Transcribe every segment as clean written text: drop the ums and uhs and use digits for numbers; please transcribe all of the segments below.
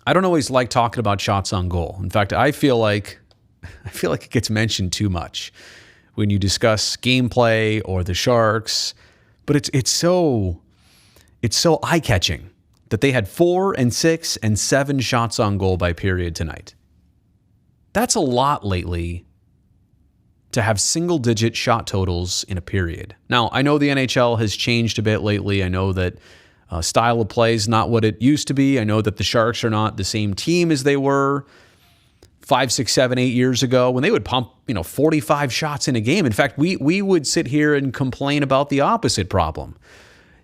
I don't always like talking about shots on goal. In fact, I feel like it gets mentioned too much when you discuss gameplay or the Sharks. But it's so eye-catching that they had 4 and 6 and 7 shots on goal by period tonight. That's a lot lately to have single-digit shot totals in a period. Now, I know the NHL has changed a bit lately. I know that style of play is not what it used to be. I know that the Sharks are not the same team as they were 5, 6, 7, 8 years ago when they would pump 45 shots in a game. In fact, we would sit here and complain about the opposite problem.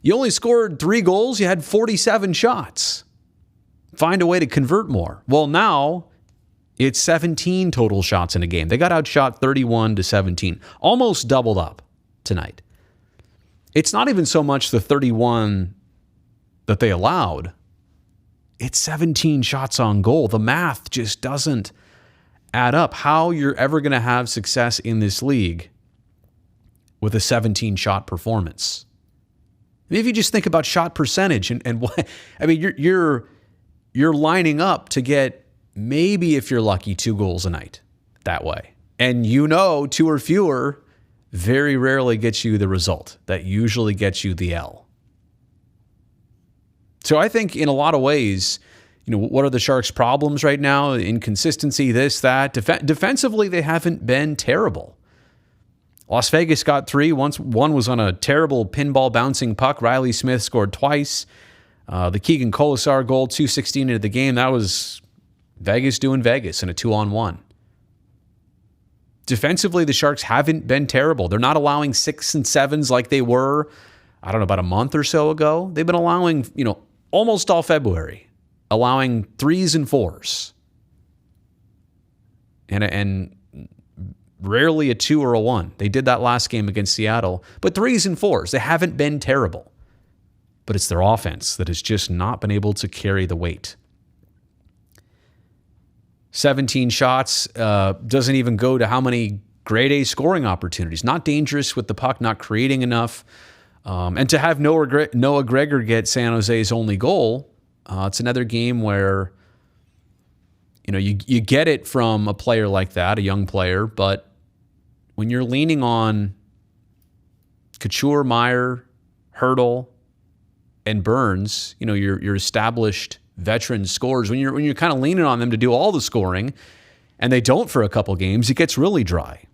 You only scored 3 goals, you had 47 shots. Find a way to convert more. Well, now it's 17 total shots in a game. They got outshot 31-17, almost doubled up tonight. It's not even so much the 31 that they allowed. It's 17 shots on goal. The math just doesn't add up. How you're ever going to have success in this league with a 17-shot performance? If you just think about shot percentage and what, I mean, you're lining up to get maybe, if you're lucky, 2 goals a night that way. And 2 or fewer very rarely gets you the result. That usually gets you the L. So I think in a lot of ways, what are the Sharks' problems right now? Inconsistency, this, that. Defensively, they haven't been terrible. Las Vegas got 3. One was on a terrible pinball bouncing puck. Riley Smith scored twice. The Keegan Kolesar goal, 2:16 into the game, that was Vegas doing Vegas in a 2-on-1. Defensively, the Sharks haven't been terrible. They're not allowing 6 and 7s like they were, I don't know, about a month or so ago. They've been allowing, almost all February, allowing 3s and 4s. And rarely a 2 or a 1. They did that last game against Seattle. But 3s and 4s, they haven't been terrible. But it's their offense that has just not been able to carry the weight. 17 shots doesn't even go to how many grade A scoring opportunities. Not dangerous with the puck, not creating enough. And to have Noah Gregor get San Jose's only goal, it's another game where you get it from a player like that, a young player, but when you're leaning on Couture, Meyer, Hertl, and Burns, your established veteran scorers, when you're kind of leaning on them to do all the scoring, and they don't for a couple games, it gets really dry.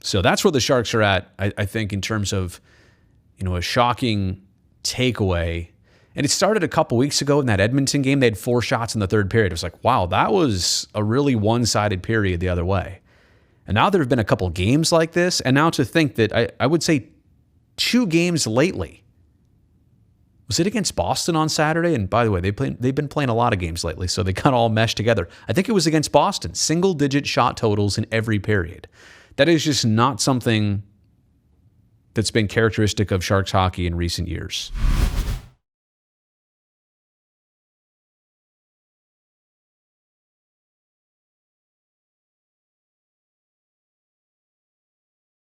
So that's where the Sharks are at, I think, in terms of a shocking takeaway. And it started a couple weeks ago in that Edmonton game. They had 4 shots in the third period. It was like, wow, that was a really one-sided period the other way. And now there have been a couple games like this. And now to think that I would say 2 games lately. Was it against Boston on Saturday? And by the way, they've been playing a lot of games lately, so they kind of all meshed together. I think it was against Boston. Single-digit shot totals in every period. That is just not something that's been characteristic of Sharks hockey in recent years.